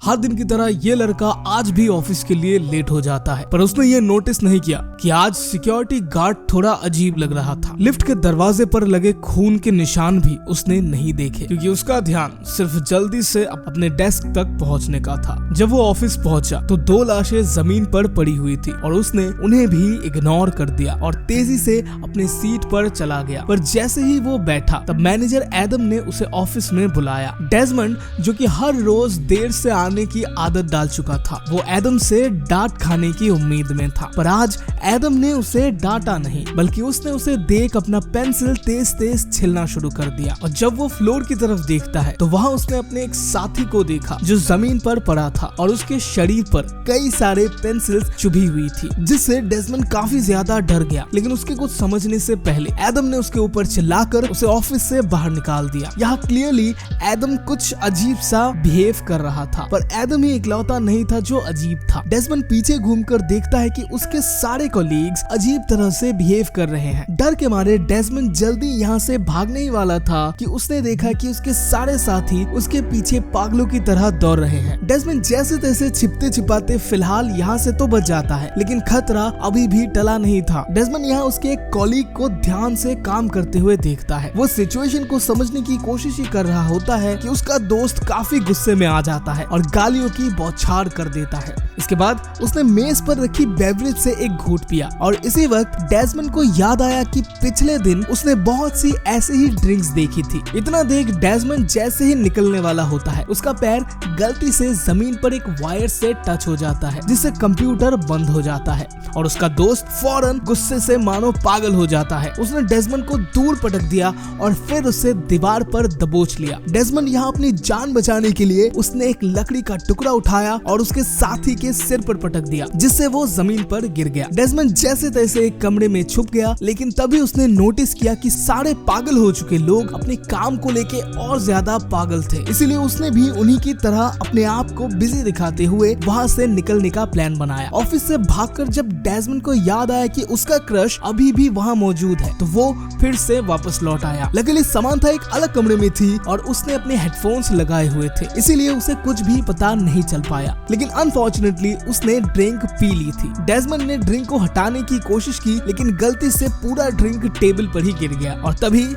हर दिन की तरह ये लड़का आज भी ऑफिस के लिए लेट हो जाता है, पर उसने ये नोटिस नहीं किया कि आज सिक्योरिटी गार्ड थोड़ा अजीब लग रहा था। लिफ्ट के दरवाजे पर लगे खून के निशान भी उसने नहीं देखे, क्योंकि उसका ध्यान सिर्फ जल्दी से अपने डेस्क तक पहुंचने का था। जब वो ऑफिस पहुंचा तो 2 लाशें जमीन पर पड़ी हुई थी और उसने उन्हें भी इग्नोर कर दिया और तेजी से अपनी सीट पर चला गया। पर जैसे ही वो बैठा तब मैनेजर एडम ने उसे ऑफिस में बुलाया। डेजमंड, जो कि हर रोज देर से आने की आदत डाल चुका था, वो एडम से डांट खाने की उम्मीद में था। पर आज एडम ने उसे डांटा नहीं, बल्कि उसने उसे देख अपना पेंसिल तेज तेज छिलना शुरू कर दिया। और जब वो फ्लोर की तरफ देखता है तो वहाँ उसने अपने एक साथी को देखा जो जमीन पर पड़ा था और उसके शरीर पर कई सारे पेंसिल चुभी हुई थी, जिससे डेजमंड काफी ज्यादा डर गया। लेकिन उसके कुछ समझने से पहले एडम ने उसके ऊपर चिल्लाकर उसे ऑफिस से बाहर निकाल दिया। यहाँ क्लियरली एडम कुछ अजीब सा बिहेव कर रहा था, पर एडम ही इकलौता नहीं था जो अजीब था। डेजमंड पीछे घूमकर देखता है कि उसके सारे कॉलीग्स अजीब तरह से बिहेव कर रहे हैं। डर के मारे डेजमंड जल्दी यहाँ से भागने ही वाला था कि उसने देखा कि उसके सारे साथी उसके पीछे पागलों की तरह दौड़ रहे हैं। डेजमंड जैसे तैसे छिपते छिपाते फिलहाल यहाँ से तो बच जाता है, लेकिन खतरा अभी भी टला नहीं था। डेजमंड यहाँ उसके एक कॉलीग को ध्यान से काम करते हुए देखता है। वो सिचुएशन को समझने की कोशिश ही कर रहा होता है कि उसका दोस्त काफी गुस्से में आ जाता है और गालियों की बौछार कर देता है। इसके बाद उसने मेज पर रखी बेवरेज से एक घूंट पिया और इसी वक्त डेजमंड को याद आया कि पिछले दिन उसने बहुत सी ऐसी ही ड्रिंक्स देखी थी। इतना देख डेजमंड जैसे ही निकलने वाला होता है, उसका पैर गलती से जमीन पर एक वायर से टच हो जाता है, जिससे कंप्यूटर बंद हो जाता है और उसका दोस्त फौरन गुस्से से मानो पागल हो जाता है। उसने डेजमंड को दूर पटक दिया और फिर उसे दीवार पर दबोच लिया। डेजमंड यहाँ अपनी जान बचाने के लिए उसने एक लकड़ी का टुकड़ा उठाया और उसके साथी के सिर पर पटक दिया, जिससे वो जमीन पर गिर गया। डेजमंड जैसे तैसे एक कमरे में छुप गया, लेकिन तभी उसने नोटिस किया कि सारे पागल हो चुके लोग अपने काम को लेके और ज्यादा पागल थे। इसीलिए उसने भी उन्हीं की तरह अपने आप को बिजी दिखाते हुए वहाँ से निकलने का प्लान बनाया। ऑफिस से भागकर जब डेजमंड को याद आया कि उसका क्रश अभी भी वहाँ मौजूद है, तो वो फिर से वापस लौट आया। लकीली समांथा एक अलग कमरे में थी और उसने अपने हेडफोन्स लगाए हुए थे, इसीलिए उसे कुछ भी पता नहीं चल पाया। लेकिन अनफॉर्चुनेटली उसने ड्रिंक पी ली थी। डेजमंड ने ड्रिंक को हटाने की कोशिश की, लेकिन गलती से पूरा ड्रिंक टेबल पर ही गिर गया और तभी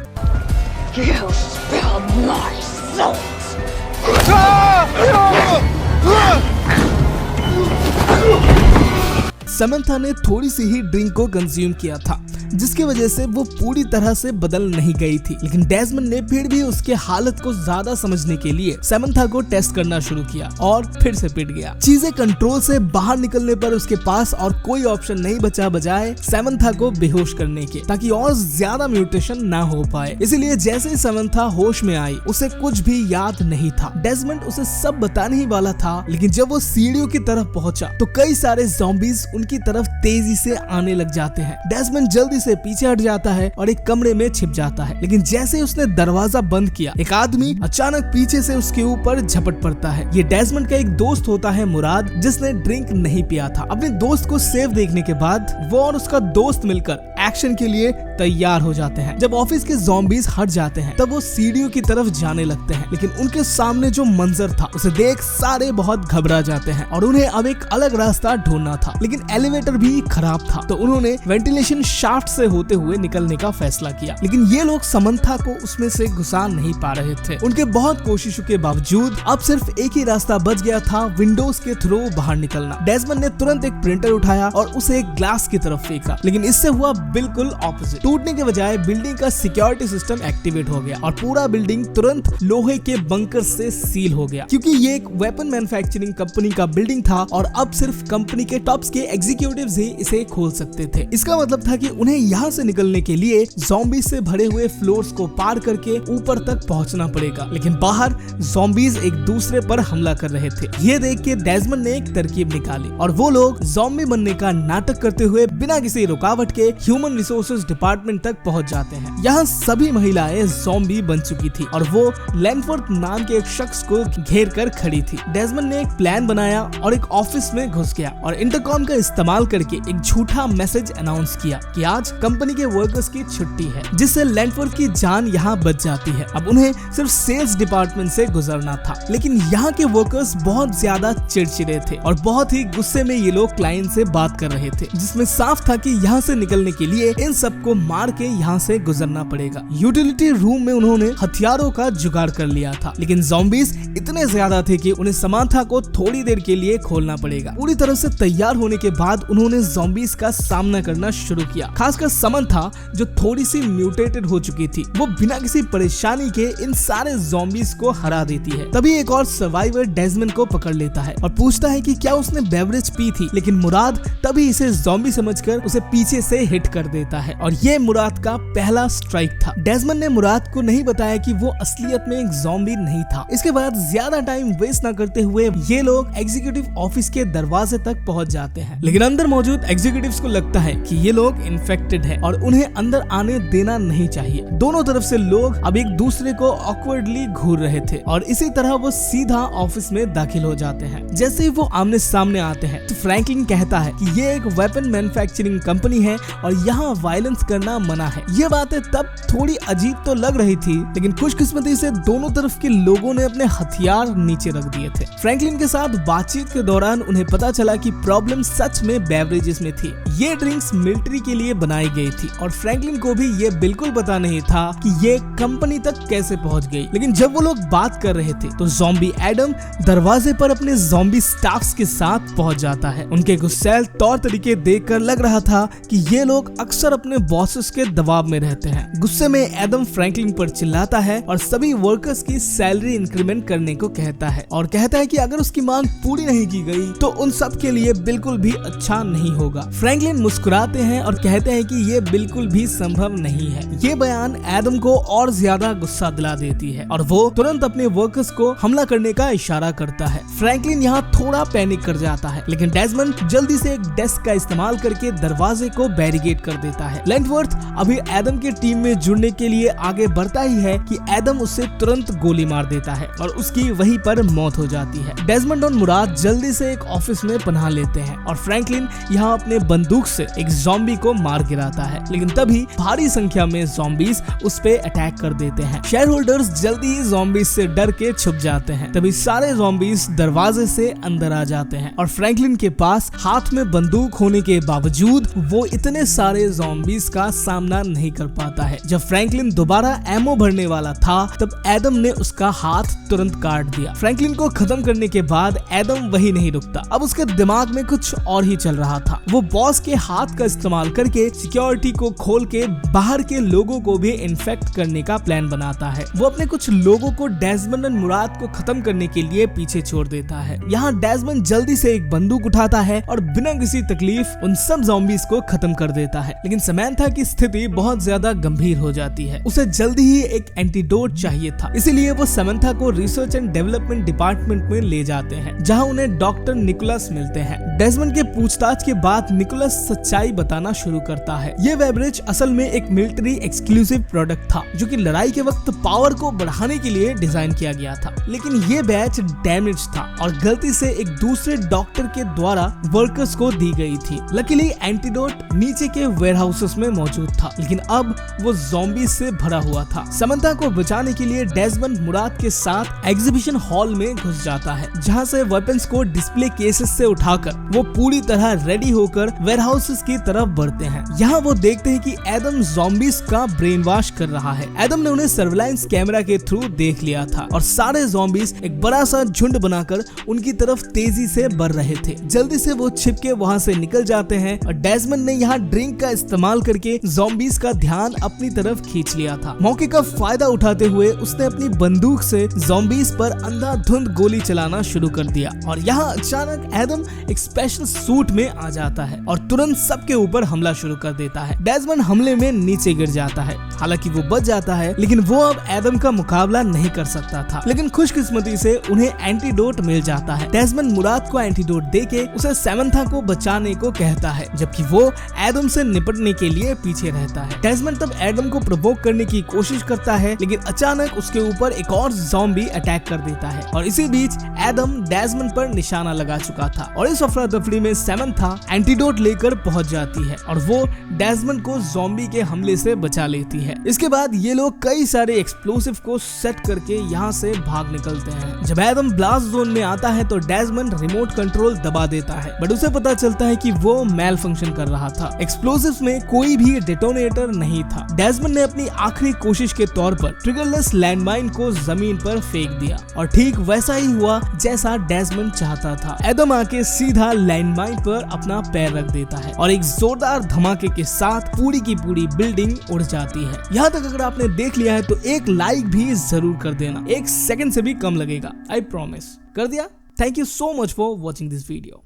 समंथा ने थोड़ी सी ही ड्रिंक को कंज्यूम किया था, जिसकी वजह से वो पूरी तरह से बदल नहीं गई थी। लेकिन डेजमंड ने फिर भी उसके हालत को ज्यादा समझने के लिए समंथा को टेस्ट करना शुरू किया और फिर से पिट गया। चीजें कंट्रोल से बाहर निकलने पर उसके पास और कोई ऑप्शन नहीं बचा बजाय समंथा को बेहोश करने के, ताकि और ज्यादा म्यूटेशन ना हो पाए। इसीलिए जैसे ही समंथा होश में आई, उसे कुछ भी याद नहीं था। डेजमंड उसे सब बताने ही वाला था, लेकिन जब वो सीढ़ियों की तरफ पहुंचा तो कई सारे ज़ॉम्बीज उनकी तरफ तेजी से आने लग जाते हैं। डेजमंड जल्दी से पीछे हट जाता है और एक कमरे में छिप जाता है, लेकिन जैसे ही उसने दरवाजा बंद किया, एक आदमी अचानक पीछे से उसके ऊपर झपट पड़ता है। ये डेजमंड का एक दोस्त होता है मुराद, जिसने ड्रिंक नहीं पिया था। अपने दोस्त को सेफ देखने के बाद वो और उसका दोस्त मिलकर एक्शन के लिए तैयार हो जाते हैं। जब ऑफिस के ज़ॉम्बीज हट जाते हैं तब वो सीढ़ियों की तरफ जाने लगते हैं, लेकिन उनके सामने जो मंजर था उसे देख सारे बहुत घबरा जाते हैं और उन्हें अब एक अलग रास्ता ढूंढना था। लेकिन एलिवेटर भी खराब था, तो उन्होंने वेंटिलेशन शाफ्ट से होते हुए निकलने का फैसला किया। लेकिन ये लोग समंथा को उसमें से घुसा नहीं पा रहे थे। उनके बहुत कोशिशों के बावजूद अब सिर्फ एक ही रास्ता बच गया था, विंडोज के थ्रू बाहर निकलना। डेजमंड ने तुरंत एक प्रिंटर उठाया और उसे एक ग्लास की तरफ फेंका, लेकिन इससे हुआ बिल्कुल ऑपोजिट। टूटने के बजाय बिल्डिंग का सिक्योरिटी सिस्टम एक्टिवेट हो गया और पूरा बिल्डिंग तुरंत लोहे के बंकर से सील हो गया, क्योंकि ये एक वेपन मैन्युफैक्चरिंग कंपनी का बिल्डिंग था और अब सिर्फ कंपनी के टॉप्स के एग्जीक्यूटिव्स ही इसे खोल सकते थे। इसका मतलब था कि उन्हें यहाँ से निकलने के लिए ज़ॉम्बीज से भरे हुए फ्लोर्स को पार करके ऊपर तक पहुंचना पड़ेगा। लेकिन बाहर ज़ॉम्बीज एक दूसरे पर हमला कर रहे थे। ये देख के डेजमंड ने एक तरकीब निकाली और वो लोग ज़ॉम्बी बनने का नाटक करते हुए बिना किसी रुकावट के ह्यूमन ह्यूमन रिसोर्सेज डिपार्टमेंट तक पहुंच जाते हैं। यहाँ सभी महिलाएं ज़ॉम्बी बन चुकी थी और वो लैंडफोर्थ नाम के एक शख्स को घेर कर खड़ी थी। डेजमंड ने एक प्लान बनाया और एक ऑफिस में घुस गया और इंटरकॉम का इस्तेमाल करके एक झूठा मैसेज अनाउंस किया कि आज कंपनी के वर्कर्स की छुट्टी है, जिससे लैंडफोर्थ की जान यहाँ बच जाती है। अब उन्हें सिर्फ सेल्स डिपार्टमेंट से गुजरना था, लेकिन यहाँ के वर्कर्स बहुत ज्यादा चिड़चिड़े थे और बहुत ही गुस्से में ये लोग क्लाइंट से बात कर रहे थे, जिसमें साफ था कि यहाँ से निकलने के लिए इन सबको मार के यहाँ से गुजरना पड़ेगा। यूटिलिटी रूम में उन्होंने हथियारों का जुगाड़ कर लिया था, लेकिन ज़ॉम्बीज इतने ज्यादा थे कि उन्हें समांथा को थोड़ी देर के लिए खोलना पड़ेगा। पूरी तरह से तैयार होने के बाद उन्होंने ज़ॉम्बीज का सामना करना शुरू किया। खासकर समांथा जो थोड़ी सी म्यूटेटेड हो चुकी थी, वो बिना किसी परेशानी के इन सारे ज़ॉम्बीज को हरा देती है। तभी एक और सर्वाइवर डेजमंड को पकड़ लेता है और पूछता है कि क्या उसने बेवरेज पी थी, लेकिन मुराद तभी इसे ज़ॉम्बी समझकर उसे पीछे से हिट कर देता है और ये मुराद का पहला स्ट्राइक था। डेजमंड ने मुराद को नहीं बताया कि वो असलियत में एक ज़ॉम्बी नहीं था। इसके बाद ज्यादा टाइम वेस्ट न करते हुए ये लोग एग्जीक्यूटिव ऑफिस के दरवाजे तक पहुंच जाते हैं, लेकिन अंदर मौजूद एग्जीक्यूटिव्स को लगता है कि ये लोग इन्फेक्टेड है और उन्हें अंदर आने देना नहीं चाहिए। दोनों तरफ से लोग अब एक दूसरे को ऑकवर्डली घूर रहे थे और इसी तरह वो सीधा ऑफिस में दाखिल हो जाते हैं। जैसे ही वो आमने सामने आते हैं तो फ्रैंकलिन कहता है कि ये एक वेपन मैन्युफैक्चरिंग कंपनी है और यहाँ वायलेंस करना मना है। ये बातें तब थोड़ी अजीब तो लग रही थी, लेकिन खुशकिस्मती से दोनों तरफ के लोगों ने अपने हथियार नीचे रख दिए थे। फ्रैंकलिन के साथ बातचीत के दौरान उन्हें पता चला कि प्रॉब्लम सच में बेवरेजेस में थी। ये ड्रिंक्स मिलिट्री के लिए बनाई गई थी और फ्रैंकलिन को भी ये बिल्कुल पता नहीं था कि ये कंपनी तक कैसे पहुंच गई। लेकिन जब वो लोग बात कर रहे थे तो ज़ॉम्बी एडम दरवाजे पर अपने ज़ॉम्बी स्टाफ्स के साथ पहुंच जाता है। उनके गुस्सैल तौर तरीके देखकर लग रहा था कि ये लोग अक्सर अपने बॉसेस के दबाव में रहते हैं। गुस्से में एडम फ्रैंकलिन पर चिल्लाता है और सभी वर्कर्स की सैलरी इंक्रीमेंट करने को कहता है और कहता है कि अगर उसकी मांग पूरी नहीं की गई तो उन सब के लिए बिल्कुल भी अच्छा नहीं होगा। फ्रैंकलिन मुस्कुराते हैं और कहते हैं कि ये बिल्कुल भी संभव नहीं है। ये बयान एडम को और ज्यादा गुस्सा दिला देती है और वो तुरंत अपने वर्कर्स को हमला करने का इशारा करता है। फ्रैंकलिन यहाँ थोड़ा पैनिक कर जाता है, लेकिन डेजमंड जल्दी से एक डेस्क का इस्तेमाल करके दरवाजे को बैरिकेड कर देता है। लैंडफोर्थ अभी एडम की टीम में जुड़ने के लिए आगे बढ़ता ही है कि एडम उससे तुरंत गोली मार देता है और उसकी वहीं पर मौत हो जाती है। डेजमंड और मुराद जल्दी से एक ऑफिस में पनाह लेते हैं और फ्रैंकलिन यहाँ अपने बंदूक से एक ज़ॉम्बी को मार गिराता है, लेकिन तभी भारी संख्या में ज़ॉम्बीज उस पे अटैक कर देते हैं। शेयर होल्डर्स जल्दी ही ज़ॉम्बीज से डर के छुप जाते हैं। तभी सारे ज़ॉम्बीज दरवाजे से अंदर आ जाते हैं और फ्रैंकलिन के पास हाथ में बंदूक होने के बावजूद वो इतने सारे ज़ॉम्बीज का सामना नहीं कर पाता है। जब फ्रैंकलिन दोबारा एमो भरने वाला था तब एडम ने उसका हाथ तुरंत काट दिया। फ्रैंकलिन को खत्म करने के बाद एडम वही नहीं रुकता, अब उसके दिमाग में कुछ और ही चल रहा था। वो बॉस के हाथ का इस्तेमाल करके सिक्योरिटी को खोल के बाहर के लोगों को भी इन्फेक्ट करने का प्लान बनाता है। वो अपने कुछ लोगों को डेजमंड और मुराद को खत्म करने के लिए पीछे छोड़ देता है। यहाँ डेजमंड जल्दी से एक बंदूक उठाता है और बिना किसी तकलीफ उन सब ज़ॉम्बीज को खत्म कर देता है, लेकिन समांथा की स्थिति बहुत ज्यादा गंभीर हो जाती है। उसे जल्दी ही एक एंटीडोट चाहिए था, इसीलिए वो समांथा को रिसर्च एंड डेवलपमेंट डिपार्टमेंट में ले जाते हैं, जहाँ उन्हें डॉक्टर निकोलस मिलते हैं। डेजमंड के पूछताछ के बाद निकोलस सच्चाई बताना शुरू करता है। ये बेवरेज असल में एक मिलिट्री एक्सक्लूसिव प्रोडक्ट था जो कि लड़ाई के वक्त पावर को बढ़ाने के लिए डिजाइन किया गया था, लेकिन ये बैच डैमेज था और गलती से एक दूसरे डॉक्टर के द्वारा वर्कर्स को दी गई थी। लकीली एंटीडोट नीचे के वेयरहाउसेस में मौजूद था, लेकिन अब वो ज़ॉम्बी से भरा हुआ था। समांथा को बचाने के लिए डेजमंड मुराद के साथ एग्जीबिशन हॉल में घुस जाता है, जहाँ से वेपन्स को डिस्प्ले केसेस से उठाकर वो पूरी तरह रेडी होकर वेयरहाउसेस की तरफ बढ़ते हैं। यहाँ वो देखते हैं कि एडम ज़ॉम्बीज का ब्रेन वॉश कर रहा है। एडम ने उन्हें सर्विलांस कैमरा के थ्रू देख लिया था और सारे ज़ॉम्बीज एक बड़ा सा झुंड बनाकर उनकी तरफ तेजी से बढ़ रहे थे। जल्दी से वो छिप के वहाँ से निकल जाते हैं और डेजमंड ने यहाँ ड्रिंक का इस्तेमाल करके ज़ॉम्बीज का ध्यान अपनी तरफ खींच लिया था। मौके का फायदा उठाते हुए उसने अपनी बंदूक से ज़ॉम्बीज पर अंधाधुंध गोली चलाना शुरू कर दिया और यहाँ अचानक एडम एक स्पेशल सूट में आ जाता है और तुरंत सबके ऊपर हमला शुरू कर देता है। डेजमंड हमले में नीचे गिर जाता है, हालांकि वो बच जाता है, लेकिन वो अब एडम का मुकाबला नहीं कर सकता था। लेकिन खुशकिस्मती से उन्हें एंटीडोट मिल जाता है। डेजमंड मुराद को एंटीडोट देके उसे समांथा को बचाने को कहता है, जबकि वो एडम से निपटने के लिए पीछे रहता है। डेजमंड तब एडम को प्रोवोक करने की कोशिश करता है, लेकिन अचानक उसके ऊपर एक और ज़ॉम्बी अटैक कर देता है और इसी बीच एडम डेजमंड पर निशाना लगा चुका था और इस अफरा तफरी में समंथा एंटीडोट लेकर पहुंच जाती है और वो डेजमंड को ज़ॉम्बी के हमले से बचा लेती है। इसके बाद ये लोग कई सारे एक्सप्लोसिव को सेट करके यहाँ से भाग निकलते हैं। जब एडम ब्लास्ट जोन में आता है तो डेजमंड रिमोट कंट्रोल दबा देता है, बट उसे पता चलता है कि वो मेल फंक्शन कर रहा था। एक्सप्लोसिव्स में कोई भी डेटोनेटर नहीं था। डेजमंड ने अपनी आखिरी कोशिश के तौर पर ट्रिगरलेस लैंडमाइन को जमीन पर फेंक दिया और ठीक वैसा ही हुआ जैसा डेजमंड चाहता था। एडम आके सीधा लैंडमाइन पर अपना पैर रख देता है और एक जोरदार धमाके के साथ पूरी की पूरी बिल्डिंग उड़ जाती है। यहाँ तक अगर आपने देख लिया है तो एक लाइक भी जरूर कर देना, 1 सेकंड से भी कम लगेगा, आई प्रॉमिस। कर दिया? Thank you so much for watching this video.